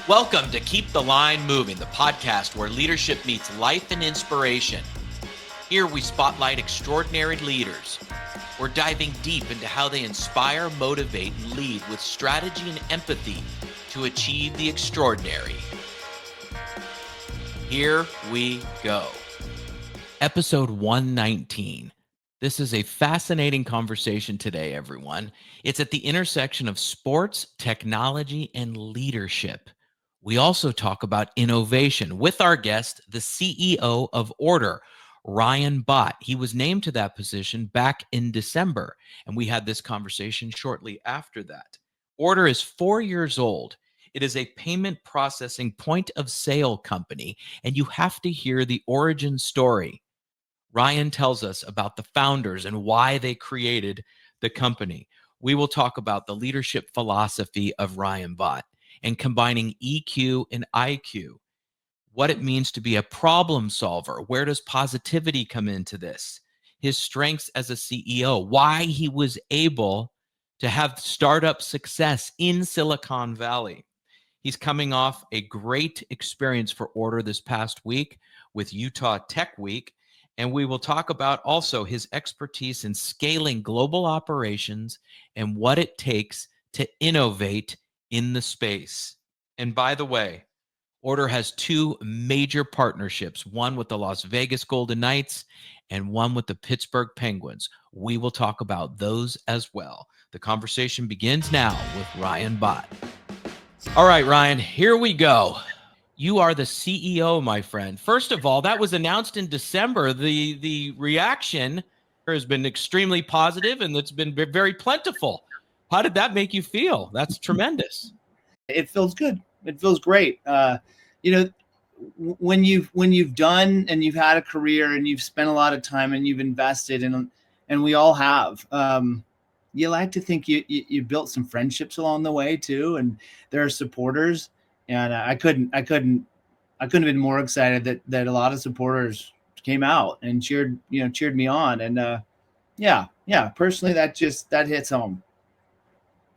Welcome to Keep the Line Moving, the podcast where leadership meets life and inspiration. Here we spotlight extraordinary leaders. We're diving deep into how they inspire, motivate, and lead with strategy and empathy to achieve the extraordinary. Here we go. Episode 119. This is a fascinating conversation today, everyone. It's at the intersection of sports, technology, and leadership. We also talk about innovation with our guest, the CEO of Ordr, Ryan Bott. He was named to that position back in December, and we had this conversation shortly after that. Ordr is 4 years old. It is a payment processing point of sale company, and you have to hear the origin story. Ryan tells us about the founders and why they created the company. We will talk about the leadership philosophy of Ryan Bott and combining EQ and IQ, what it means to be a problem solver. Where does positivity come into this? His strengths as a CEO, why he was able to have startup success in Silicon Valley. He's coming off a great experience for Ordr this past week with Utah Tech Week. And we will talk about also his expertise in scaling global operations and what it takes to innovate in the space. And by the way, Ordr has two major partnerships, one with the Las Vegas Golden Knights and one with the Pittsburgh Penguins. We will talk about those as well. The conversation begins now with Ryan Bott. All right, Ryan, here we go. You are the CEO, my friend. First of all, that was announced in December. The reaction has been extremely positive, and it's been very plentiful. How did that make you feel? That's tremendous. It feels good. It feels great. When you've done and you've had a career and you've spent a lot of time and you've invested and we all have. You like to think you built some friendships along the way too, and there are supporters. And I couldn't have been more excited that a lot of supporters came out and cheered me on. And personally, that hits home.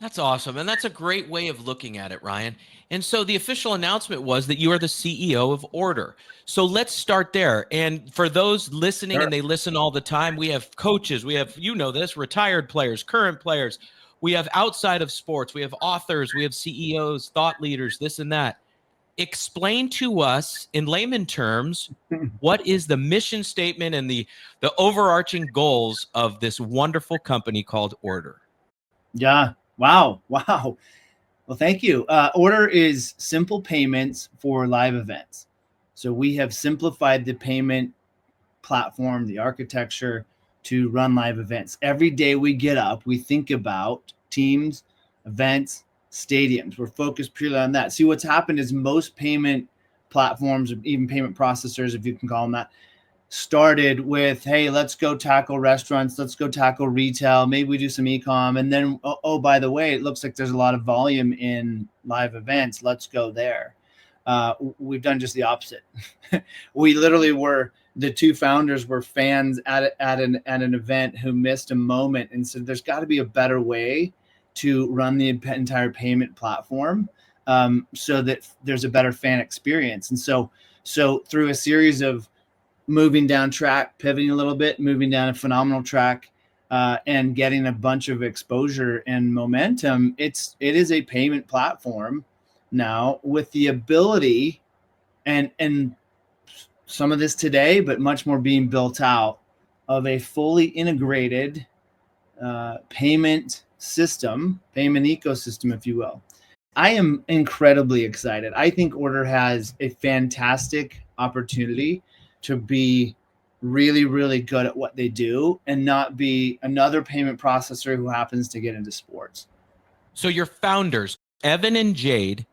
That's awesome. And that's a great way of looking at it, Ryan. And so the official announcement was that you are the CEO of Ordr. So let's start there. And for those listening, Sure. And they listen all the time, we have coaches, we have, retired players, current players. We have outside of sports, we have authors, we have CEOs, thought leaders, this and that. Explain to us in layman terms, what is the mission statement and the overarching goals of this wonderful company called Ordr? Yeah. Wow. Well, thank you. Ordr is simple payments for live events. So we have simplified the payment platform, the architecture to run live events. Every day we get up, we think about teams, events, stadiums. We're focused purely on that. See, what's happened is most payment platforms, or even payment processors, if you can call them that, started with, hey, let's go tackle restaurants, let's go tackle retail, maybe we do some e-com, and then, oh, by the way, it looks like there's a lot of volume in live events, let's go there. We've done just the opposite. We literally the two founders were fans at an event who missed a moment and said, there's got to be a better way to run the entire payment platform so that there's a better fan experience. And so through a series of moving down track, pivoting a little bit, moving down a phenomenal track, and getting a bunch of exposure and momentum, it is a payment platform now with the ability and some of this today, but much more being built out of a fully integrated payment system, payment ecosystem, if you will. I am incredibly excited. I think Ordr has a fantastic opportunity to be really, really good at what they do and not be another payment processor who happens to get into sports. So your founders, Evan and Jade,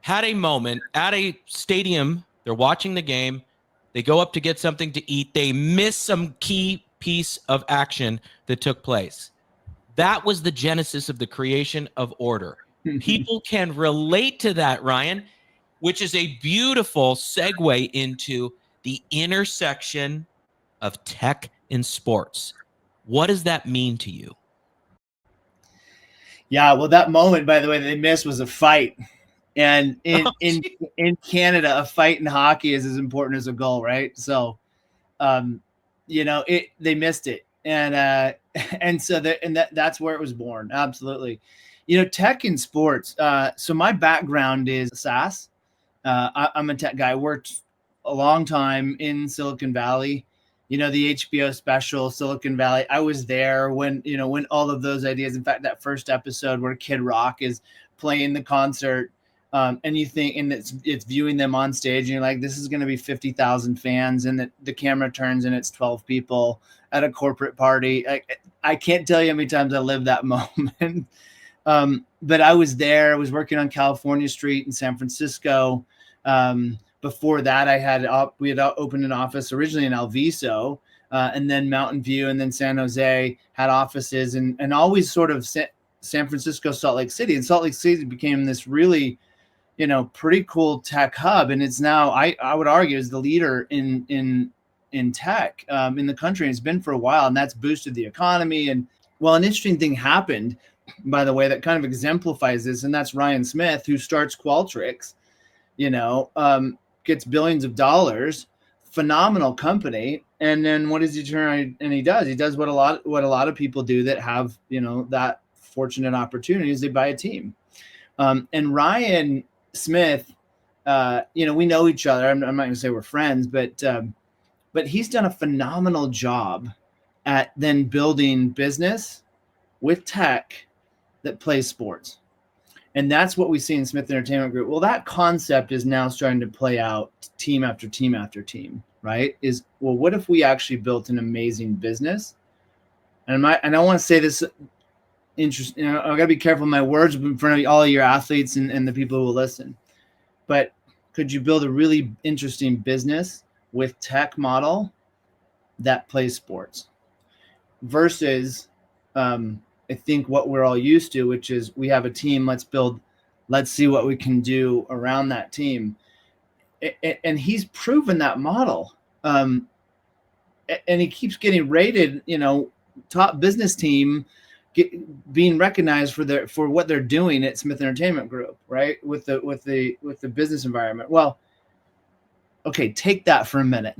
had a moment at a stadium. They're watching the game. They go up to get something to eat. They miss some key piece of action that took place. That was the genesis of the creation of Ordr. People can relate to that, Ryan, which is a beautiful segue into the intersection of tech and sports. What does that mean to you? Yeah, well, that moment, by the way, that they missed was a fight And Oh, in Canada, a fight in hockey is as important as a goal, right? So, they missed it, and and so that's where it was born. Absolutely, tech in sports. So my background is SaaS. I'm a tech guy. I worked a long time in Silicon Valley. The HBO special Silicon Valley. I was there when all of those ideas. In fact, that first episode where Kid Rock is playing the concert, and you think, and it's viewing them on stage, and you're like, this is going to be 50,000 fans, and the camera turns and it's 12 people at a corporate party. I can't tell you how many times I lived that moment. But I was there. I was working on California Street in San Francisco. Before that, we had opened an office originally in Alviso, and then Mountain View, and then San Jose had offices, and always sort of San Francisco, Salt Lake City. And Salt Lake City became this really, pretty cool tech hub, and it's now I would argue is the leader in tech in the country. And it's been for a while, and that's boosted the economy. And well, an interesting thing happened, by the way, that kind of exemplifies this, and that's Ryan Smith, who starts Qualtrics, gets billions of dollars, phenomenal company. And then what does he turn? And he does what a lot of people do that have, that fortunate opportunity, is they buy a team. And Ryan Smith, we know each other. I'm not going to say we're friends, but he's done a phenomenal job at then building business with tech that plays sports. And that's what we see in Smith Entertainment Group. Well, that concept is now starting to play out team after team after team, right? What if we actually built an amazing business? And I don't want to say this interesting, I got to be careful with my words in front of all of your athletes and the people who will listen. But could you build a really interesting business with tech model that plays sports versus, I think what we're all used to, which is we have a team, let's see what we can do around that team. And he's proven that model. And he keeps getting rated, top business team, being recognized for what they're doing at Smith Entertainment Group, right? With the business environment. Well, okay, take that for a minute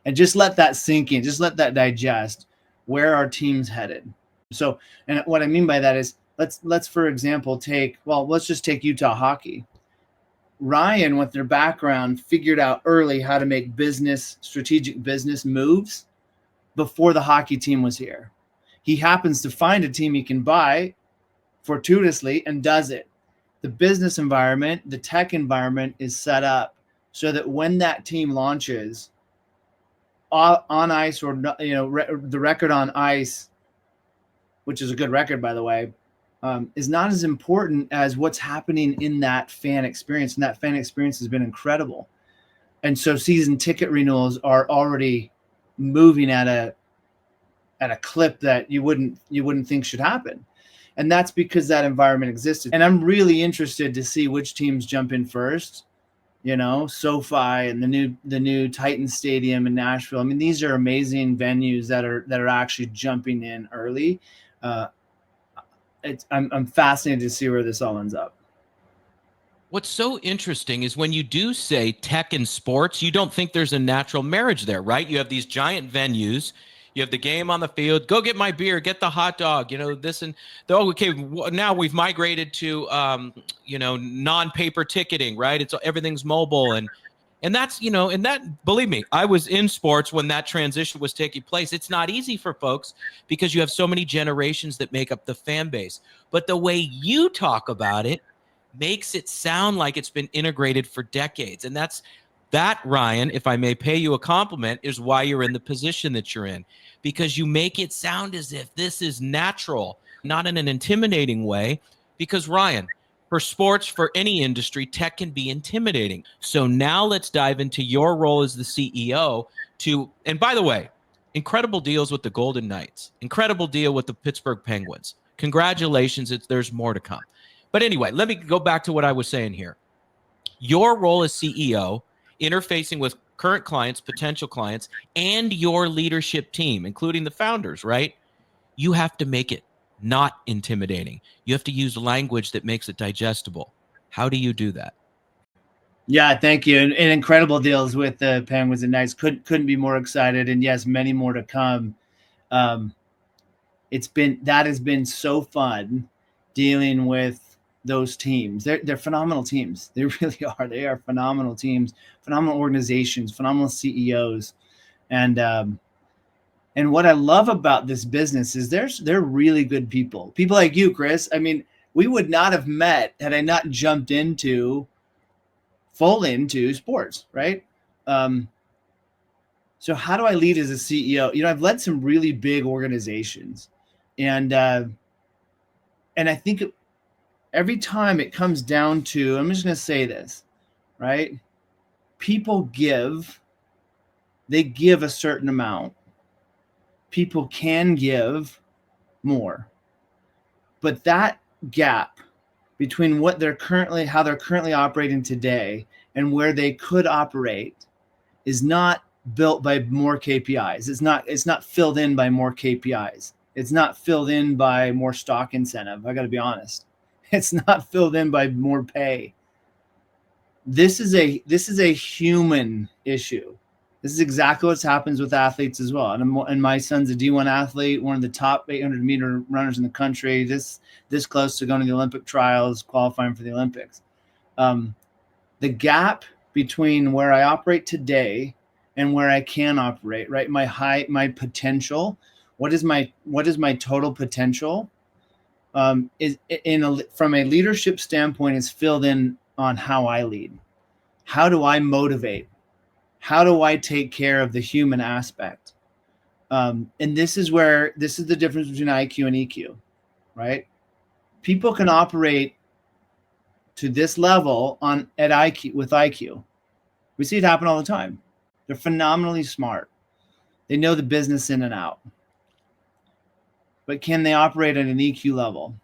and just let that sink in, just let that digest where our team's headed. So, and what I mean by that is let's for example let's just take Utah hockey. Ryan, with their background, figured out early how to make strategic business moves before the hockey team was here. He happens to find a team he can buy fortuitously and does it. The business environment, the tech environment is set up so that when that team launches on ice, or the record on ice, which is a good record, by the way, is not as important as what's happening in that fan experience. And that fan experience has been incredible. And so season ticket renewals are already moving at a clip that you wouldn't think should happen. And that's because that environment existed. And I'm really interested to see which teams jump in first. SoFi and the new Titan Stadium in Nashville. I mean, these are amazing venues that are actually jumping in early. I'm fascinated to see where this all ends up. What's so interesting is when you do say tech and sports, you don't think there's a natural marriage there, right? You have these giant venues. You have the game on the field. Go get my beer, get the hot dog, this and okay. Now we've migrated to, non-paper ticketing, right? Everything's mobile and that's, and that, believe me, I was in sports when that transition was taking place. It's not easy for folks because you have so many generations that make up the fan base. But the way you talk about it makes it sound like it's been integrated for decades. And that, Ryan, if I may pay you a compliment, is why you're in the position that you're in, because you make it sound as if this is natural, not in an intimidating way. Because Ryan, for sports, for any industry, tech can be intimidating. So now let's dive into your role as the CEO and by the way, incredible deals with the Golden Knights, incredible deal with the Pittsburgh Penguins. Congratulations, there's more to come. But anyway, let me go back to what I was saying here. Your role as CEO, interfacing with current clients, potential clients, and your leadership team, including the founders, right? You have to make it not intimidating. You have to use language that makes it digestible. How do you do that? Yeah, thank you. And incredible deals with the Penguins and Knights. Couldn't be more excited. And yes, many more to come. Um, that has been so fun dealing with those teams. They're phenomenal teams. They really are. They are phenomenal teams, phenomenal organizations, phenomenal CEOs. And what I love about this business is they're really good people. People like you, Chris. I mean, we would not have met had I not jumped full into sports, right? So how do I lead as a CEO? I've led some really big organizations, and I think every time it comes down to, I'm just going to say this, right? People they give a certain amount. People can give more, but that gap between how they're currently operating today and where they could operate is not built by more KPIs. It's not filled in by more KPIs. It's not filled in by more stock incentive. I got to be honest. It's not filled in by more pay. This is a human issue. This is exactly what happens with athletes as well. And my son's a D1 athlete, one of the top 800-meter runners in the country. This close to going to the Olympic trials, qualifying for the Olympics. The gap between where I operate today and where I can operate, right? My potential. What is my total potential? From a leadership standpoint, is filled in on how I lead. How do I motivate? How do I take care of the human aspect? And this is the difference between IQ and EQ, right? People can operate to this level at IQ with IQ. We see it happen all the time. They're phenomenally smart. They know the business in and out. But can they operate at an EQ level?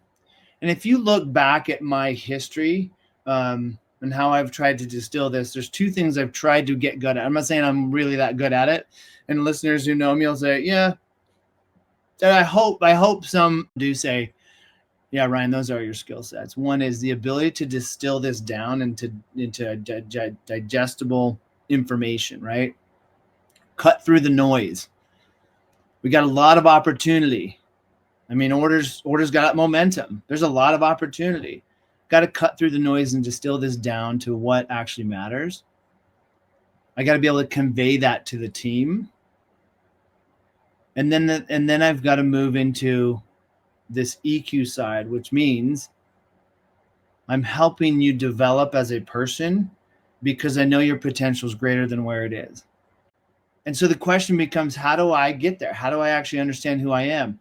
And if you look back at my history, and how I've tried to distill this, there's two things I've tried to get good at. I'm not saying I'm really that good at it. And listeners who know me will say, yeah. And I hope some do say, yeah, Ryan, those are your skill sets. One is the ability to distill this down into digestible information, right? Cut through the noise. We got a lot of opportunity. I mean, orders got momentum. There's a lot of opportunity. Got to cut through the noise and distill this down to what actually matters. I got to be able to convey that to the team. And then I've got to move into this EQ side, which means I'm helping you develop as a person because I know your potential is greater than where it is. And so the question becomes, how do I get there? How do I actually understand who I am?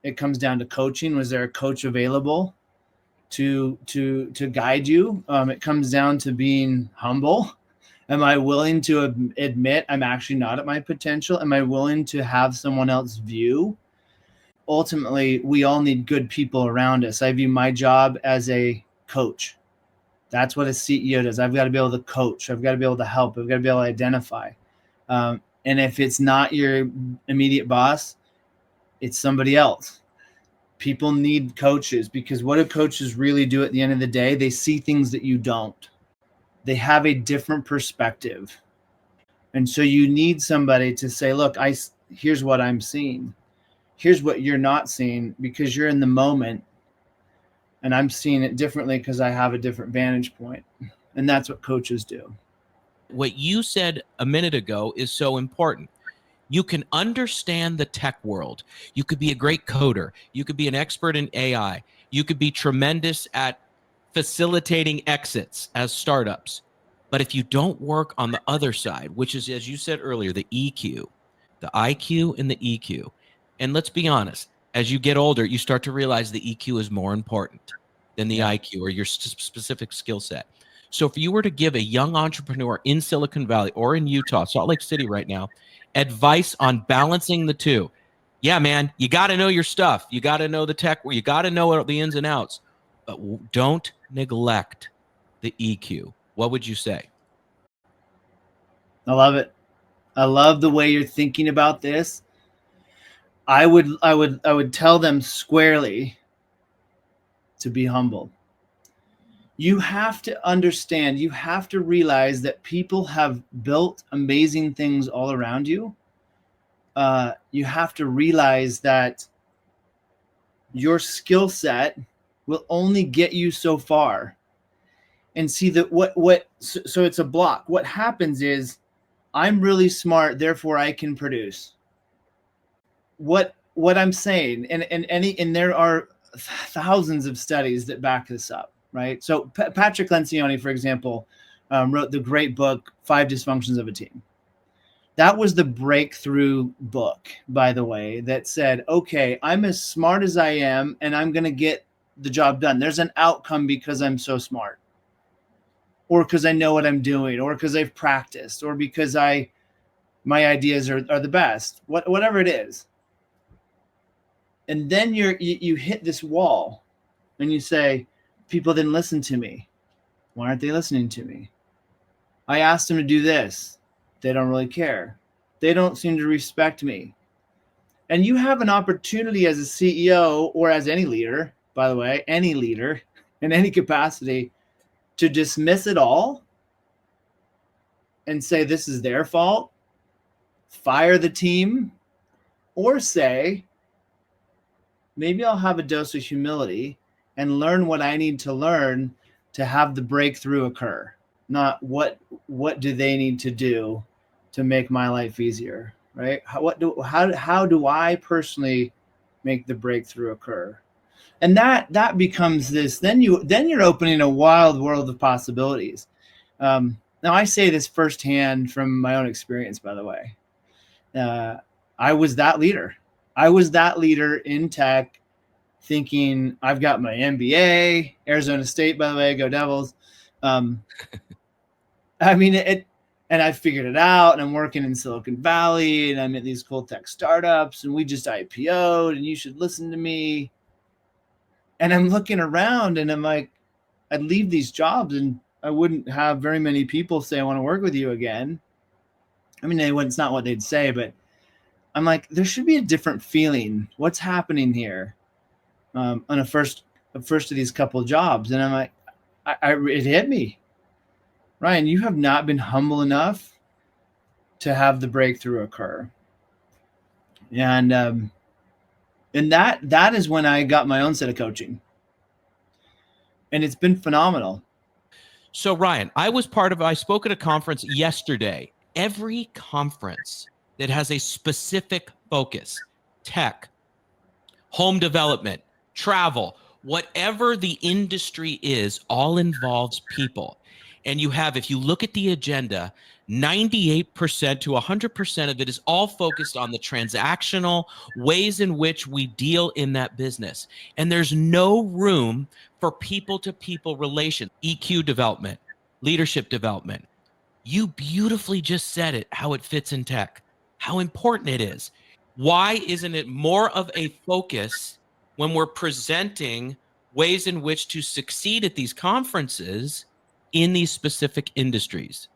It comes down to coaching. Was there a coach available to guide you? It comes down to being humble. Am I willing to admit I'm actually not at my potential? Am I willing to have someone else view? Ultimately, we all need good people around us. I view my job as a coach. That's what a CEO does. I've got to be able to coach. I've got to be able to help. I've got to be able to identify. And if it's not your immediate boss, it's somebody else. People need coaches, because what do coaches really do at the end of the day? They see things that you don't. They have a different perspective. And so you need somebody to say, look, here's what I'm seeing. Here's what you're not seeing, because you're in the moment and I'm seeing it differently because I have a different vantage point. And that's what coaches do. What you said a minute ago is so important. You can understand the tech world. You could be a great coder. You could be an expert in AI. You could be tremendous at facilitating exits as startups. But if you don't work on the other side, which is, as you said earlier, the EQ, the IQ and the EQ. And let's be honest, as you get older, you start to realize the EQ is more important than the IQ or your specific skill set. So if you were to give a young entrepreneur in Silicon Valley or in Utah, Salt Lake City right now, advice on balancing the two, yeah, man, you got to know your stuff. You got to know the tech, you got to know the ins and outs, but don't neglect the EQ. What would you say? I love it. I love the way you're thinking about this. I would tell them squarely to be humble. You have to understand, you have to realize that people have built amazing things all around you. You have to realize that your skill set will only get you so far. And see that so it's a block. What happens is, I'm really smart, therefore I can produce. What I'm saying, and there are thousands of studies that back this up, right? So Patrick Lencioni, for example, wrote the great book, Five Dysfunctions of a Team. That was the breakthrough book, by the way, that said, okay, I'm as smart as I am, and I'm going to get the job done. There's an outcome because I'm so smart, or because I know what I'm doing, or because I've practiced, or because my ideas are the best, whatever it is. And then you hit this wall and you say, people didn't listen to me. Why aren't they listening to me? I asked them to do this. They don't really care. They don't seem to respect me. And you have an opportunity as a CEO, or as any leader, by the way, any leader in any capacity, to dismiss it all and say this is their fault, fire the team, or say, maybe I'll have a dose of humility and learn what I need to learn to have the breakthrough occur. Not what do they need to do to make my life easier, right? How do I personally make the breakthrough occur? And that becomes this. Then you're opening a wild world of possibilities. Now I say this firsthand from my own experience, by the way. I was that leader. I was that leader in tech, thinking I've got my MBA, Arizona State, by the way, go Devils. I mean, and I figured it out, and I'm working in Silicon Valley, and I'm at these cool tech startups, and we just IPO'd, and you should listen to me. And I'm looking around, and I'm like, I'd leave these jobs, and I wouldn't have very many people say, I want to work with you again. I mean, it's not what they'd say, but I'm like, there should be a different feeling. What's happening here? On a first of these couple of jobs. And I'm like, it hit me. Ryan, you have not been humble enough to have the breakthrough occur. And that is when I got my own set of coaching. And it's been phenomenal. So Ryan, I spoke at a conference yesterday. Every conference that has a specific focus, tech, home development, travel, whatever the industry is, all involves people. And if you look at the agenda, 98% to 100% of it is all focused on the transactional ways in which we deal in that business. And there's no room for people-to-people relations, EQ development, leadership development. You beautifully just said it, how it fits in tech, how important it is. Why isn't it more of a focus when we're presenting ways in which to succeed at these conferences in these specific industries?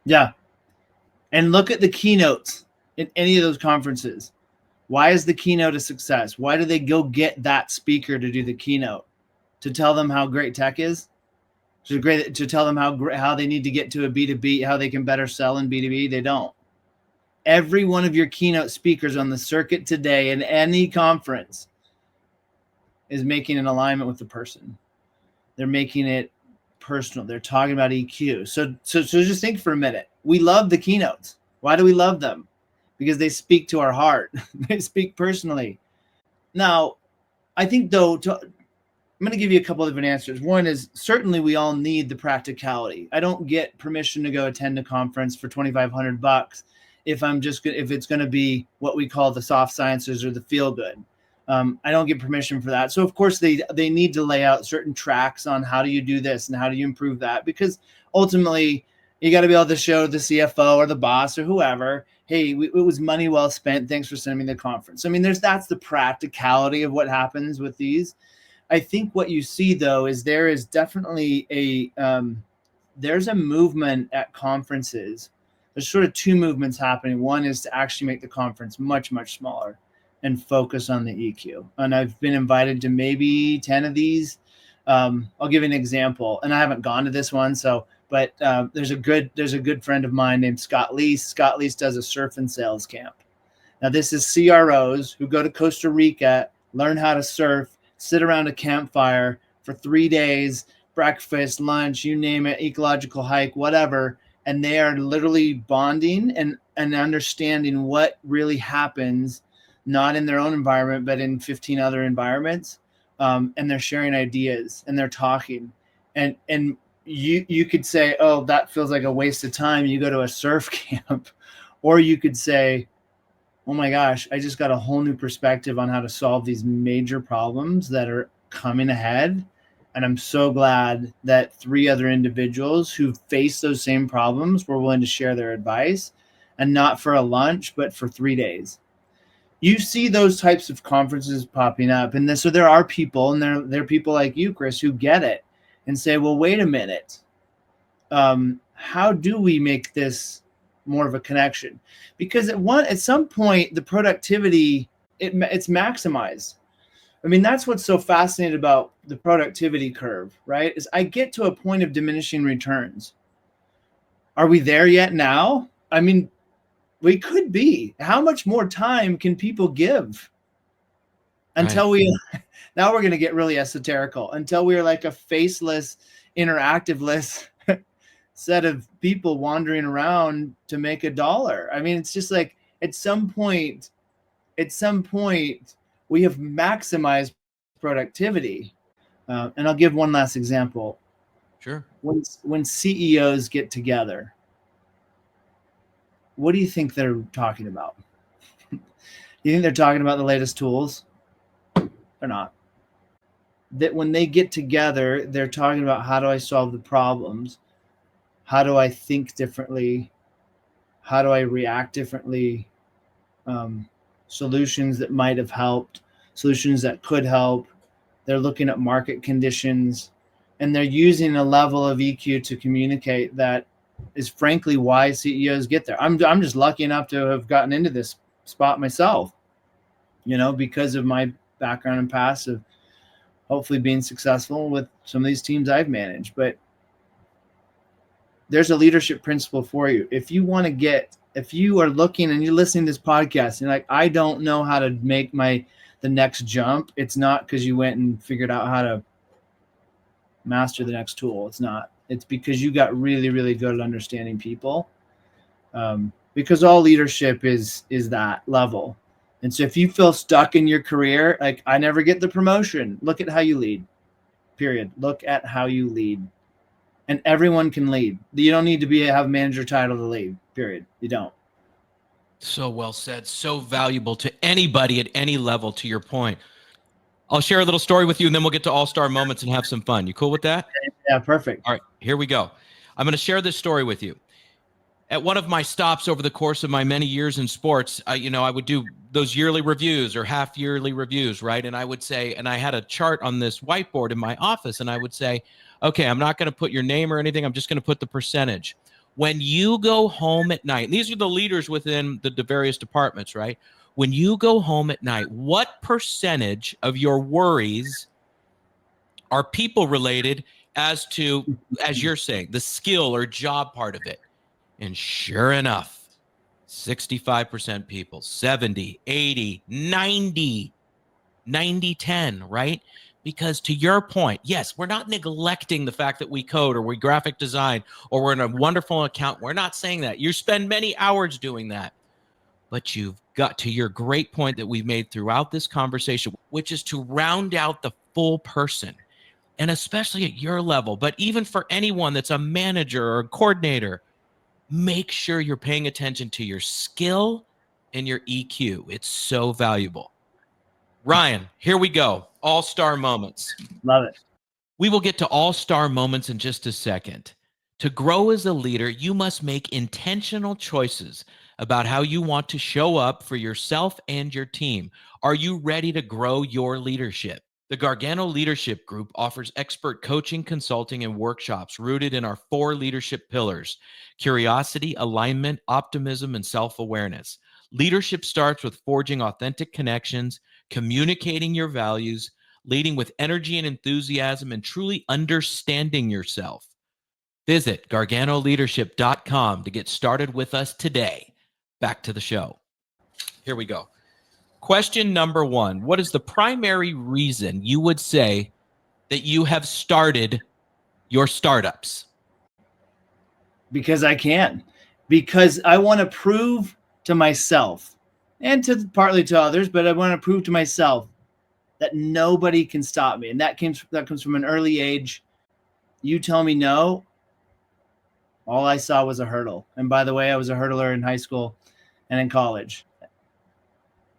Yeah. And look at the keynotes in any of those conferences. Why is the keynote a success? Why do they go get that speaker to do the keynote? To tell them how great tech is? To tell them how they need to get to a B2B, how they can better sell in B2B? They don't. Every one of your keynote speakers on the circuit today in any conference is making an alignment with the person. They're making it personal. They're talking about EQ. So just think for a minute. We love the keynotes. Why do we love them? Because they speak to our heart. They speak personally. Now, I think though, I'm going to give you a couple of different answers. One is, certainly we all need the practicality. I don't get permission to go attend a conference for $2,500 if it's going to be what we call the soft sciences or the feel good. I don't get permission for that. So of course they need to lay out certain tracks on how do you do this and how do you improve that, because ultimately you got to be able to show the CFO or the boss or whoever, hey, it was money well spent. Thanks for sending me the conference. I mean, that's the practicality of what happens with these. I think what you see though is there is definitely there's a movement at conferences. There's sort of two movements happening. One is to actually make the conference much, much smaller and focus on the EQ. And I've been invited to maybe 10 of these. I'll give you an example, and I haven't gone to this one, but there's a good friend of mine named Scott Leese. Scott Leese does a surf and sales camp. Now, this is CROs who go to Costa Rica, learn how to surf, sit around a campfire for 3 days, breakfast, lunch, you name it, ecological hike, whatever. And they are literally bonding and understanding what really happens, not in their own environment, but in 15 other environments. And they're sharing ideas and they're talking. And you could say, oh, that feels like a waste of time. You go to a surf camp. Or you could say, oh my gosh, I just got a whole new perspective on how to solve these major problems that are coming ahead. And I'm so glad that 3 other individuals who face those same problems were willing to share their advice, and not for a lunch, but for 3 days. You see those types of conferences popping up. And so there are people, and there are people like you, Chris, who get it and say, well, wait a minute. How do we make this more of a connection? Because at some point, the productivity, it's maximized. I mean, that's what's so fascinating about the productivity curve, right? Is I get to a point of diminishing returns. Are we there yet now? I mean, we could be. How much more time can people give until now we're going to get really esoterical, until we're like a faceless, interactiveless set of people wandering around to make $1. I mean, it's just like at some point we have maximized productivity. And I'll give one last example. Sure. When CEOs get together, what do you think they're talking about? You think they're talking about the latest tools? They're not. That when they get together, they're talking about, how do I solve the problems? How do I think differently? How do I react differently? Solutions that might have helped, solutions that could help. They're looking at market conditions, and they're using a level of EQ to communicate that is frankly why CEOs get there. I'm just lucky enough to have gotten into this spot myself, because of my background and past of hopefully being successful with some of these teams I've managed. But there's a leadership principle for you. If you are looking and you're listening to this podcast and you're like, I don't know how to make the next jump, it's not because you went and figured out how to master the next tool. It's not. It's because you got really, really good at understanding people. Because all leadership is that level. And so if you feel stuck in your career, like, I never get the promotion, look at how you lead. Period. Look at how you lead. And everyone can lead. You don't need to have a manager title to lead. Period. You don't. So well said. So valuable to anybody at any level, to your point. I'll share a little story with you, and then we'll get to all-star moments and have some fun. You cool with that? Yeah, perfect. All right, here we go. I'm going to share this story with you. At one of my stops over the course of my many years in sports, I would do those yearly reviews or half-yearly reviews, right? And I would say, and I had a chart on this whiteboard in my office, and I would say, okay, I'm not going to put your name or anything. I'm just going to put the percentage. When you go home at night, and these are the leaders within the various departments, right? When you go home at night, what percentage of your worries are people related as you're saying, the skill or job part of it? And sure enough, 65% people, 70, 80, 90, 90, 10, right? Because to your point, yes, we're not neglecting the fact that we code or we graphic design or we're in a wonderful account. We're not saying that. You spend many hours doing that. But you've got to your great point that we've made throughout this conversation, which is to round out the full person. And especially at your level, but even for anyone that's a manager or a coordinator, make sure you're paying attention to your skill and your EQ. It's so valuable. Ryan, here we go. All-star moments. Love it. We will get to all-star moments in just a second. To grow as a leader, you must make intentional choices about how you want to show up for yourself and your team. Are you ready to grow your leadership? The Gargano Leadership Group offers expert coaching, consulting, and workshops rooted in our 4 leadership pillars: curiosity, alignment, optimism, and self-awareness. Leadership starts with forging authentic connections, communicating your values, leading with energy and enthusiasm, and truly understanding yourself. Visit garganoleadership.com to get started with us today. Back to the show. Here we go. Question number 1. What is the primary reason you would say that you have started your startups? Because I can. Because I want to prove to myself and to partly to others, but I want to prove to myself that nobody can stop me. And that comes from an early age. You tell me no, all I saw was a hurdle. And by the way, I was a hurdler in high school and in college.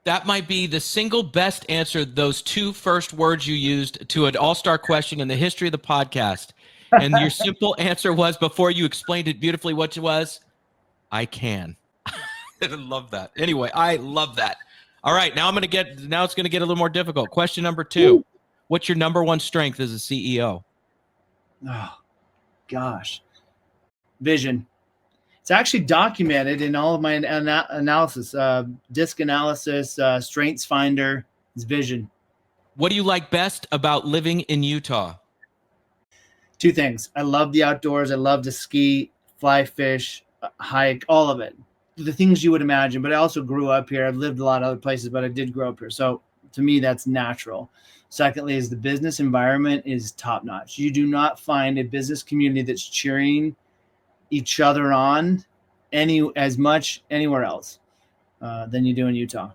That might be the single best answer, those 2 first words you used to an all-star question in the history of the podcast. And your simple answer was, before you explained it beautifully what it was, I can. I love that. Anyway, I love that. All right, now it's going to get a little more difficult. Question number 2. What's your number 1 strength as a CEO? Oh, gosh. Vision. It's actually documented in all of my analysis, disc analysis, strengths finder, it's vision. What do you like best about living in Utah? 2 things. I love the outdoors. I love to ski, fly, fish, hike, all of it. The things you would imagine, but I also grew up here. I've lived a lot of other places, but I did grow up here. So to me, that's natural. Secondly, is the business environment is top notch. You do not find a business community that's cheering each other on as much anywhere else than you do in Utah.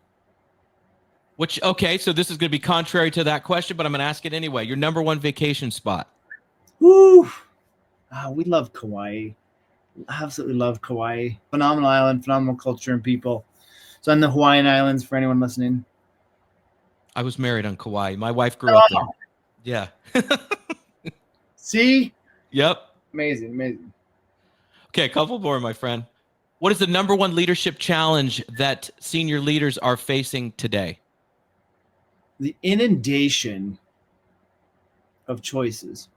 Okay, so this is going to be contrary to that question, but I'm going to ask it anyway. Your number 1 vacation spot? Woo! We love Kauai. Absolutely love Kauai. Phenomenal island, phenomenal culture and people. So on the Hawaiian Islands, for anyone listening. I was married on Kauai. My wife grew up there. Yeah. See? Yep. Amazing. Okay, a couple more, my friend. What is the number 1 leadership challenge that senior leaders are facing today? The inundation of choices.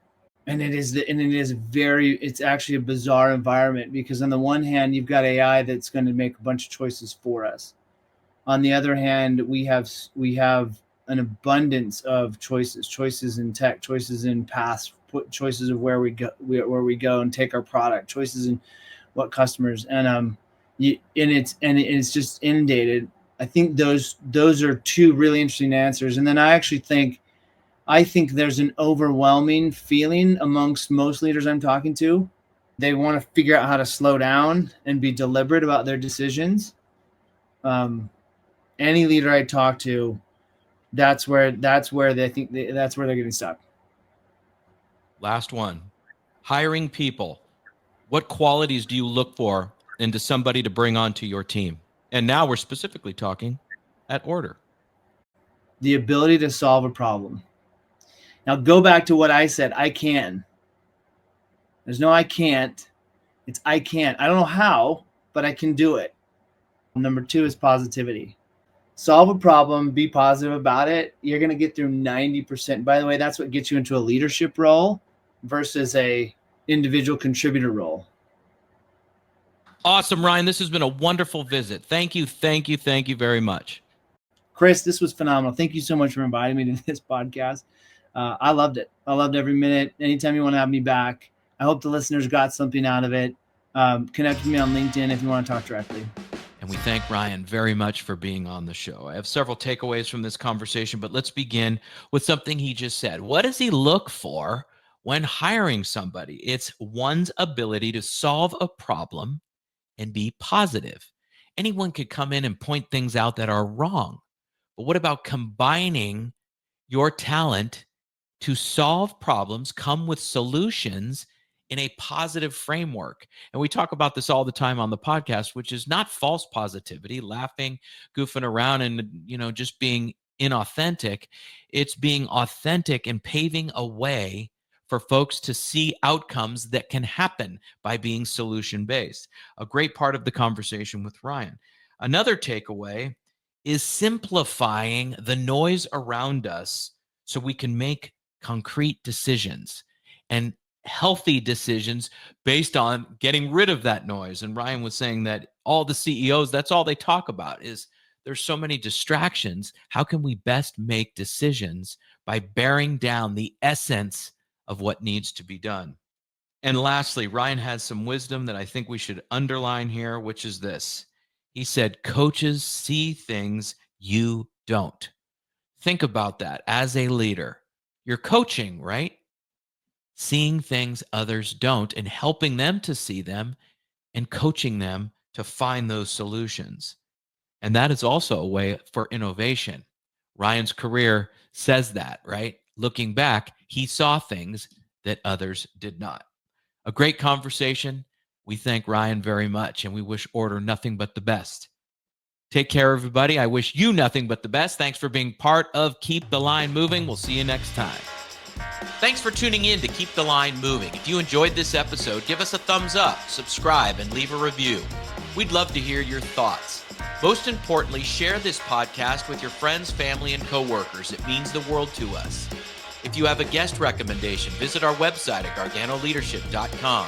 And it's actually a bizarre environment, because on the one hand, you've got AI that's going to make a bunch of choices for us. On the other hand, we have an abundance of choices in tech, choices in paths, choices of where we go and take our product, choices in what customers, and it's just inundated. I think those are 2 really interesting answers. And then I think there's an overwhelming feeling amongst most leaders I'm talking to. They want to figure out how to slow down and be deliberate about their decisions. Any leader I talk to, that's where they think that's where they're getting stuck. Last one. Hiring people. What qualities do you look for into somebody to bring onto your team? And now we're specifically talking at Ordr. The ability to solve a problem. Now go back to what I said. I can. There's no I can't. It's I can. I don't know how, but I can do it. Number 2 is positivity. Solve a problem, be positive about it. You're going to get through 90%. By the way, that's what gets you into a leadership role versus a individual contributor role. Awesome, Ryan. This has been a wonderful visit. Thank you very much. Chris, this was phenomenal. Thank you so much for inviting me to this podcast. I loved it. I loved every minute. Anytime you want to have me back, I hope the listeners got something out of it. Connect with me on LinkedIn if you want to talk directly. And we thank Ryan very much for being on the show. I have several takeaways from this conversation, but let's begin with something he just said. What does he look for when hiring somebody? It's one's ability to solve a problem and be positive. Anyone could come in and point things out that are wrong. But what about combining your talent to solve problems, come with solutions in a positive framework? And we talk about this all the time on the podcast, which is not false positivity, laughing, goofing around, and just being inauthentic. It's being authentic and paving a way for folks to see outcomes that can happen by being solution-based. A great part of the conversation with Ryan. Another takeaway is simplifying the noise around us so we can make concrete decisions and healthy decisions based on getting rid of that noise. And Ryan was saying that all the CEOs, that's all they talk about is there's so many distractions. How can we best make decisions by bearing down the essence of what needs to be done. And lastly, Ryan has some wisdom that I think we should underline here, which is this. He said, coaches see things you don't. Think about that as a leader. You're coaching, right? Seeing things others don't and helping them to see them and coaching them to find those solutions. And that is also a way for innovation. Ryan's career says that, right? Looking back, he saw things that others did not. A great conversation. We thank Ryan very much, and we wish Ordr nothing but the best. Take care, everybody. I wish you nothing but the best. Thanks for being part of Keep the Line Moving. We'll see you next time. Thanks for tuning in to Keep the Line Moving. If you enjoyed this episode, give us a thumbs up, subscribe, and leave a review. We'd love to hear your thoughts. Most importantly, share this podcast with your friends, family, and coworkers. It means the world to us. If you have a guest recommendation, visit our website at garganoleadership.com,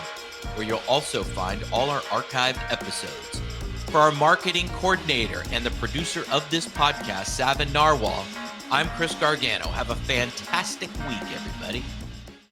where you'll also find all our archived episodes. For our marketing coordinator and the producer of this podcast, Savin Narwhal, I'm Chris Gargano. Have a fantastic week, everybody.